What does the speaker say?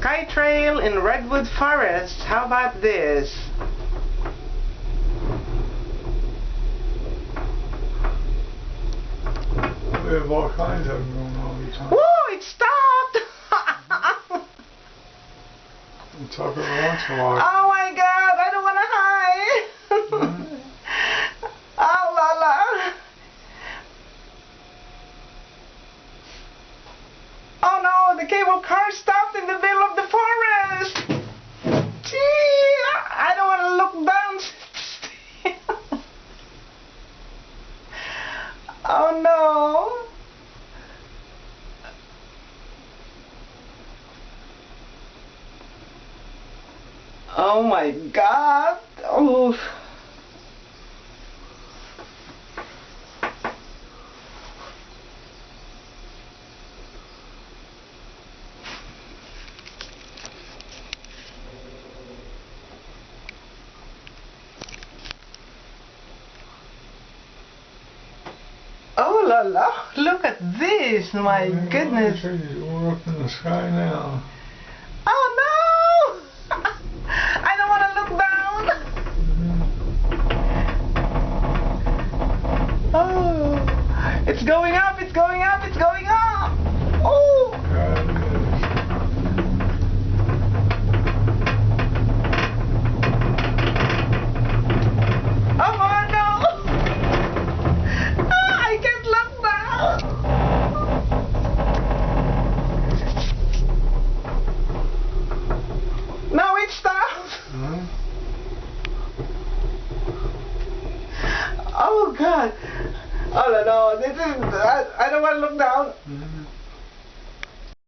Sky Trail in Redwood Forest. How about this? We have all kinds of them going all the time. Whoa, it stopped! Tucker wants a lot. Oh my God, I don't want to hide. Oh la la. Oh no, the cable car stopped in the middle of the forest. Gee, I don't want to look down. Oh no. Oh my God. Oh. Oh la la, look at this, my goodness. We're up in the sky now. Oh no! I don't want to look down. Oh, it's going up, it's going up, it's going up.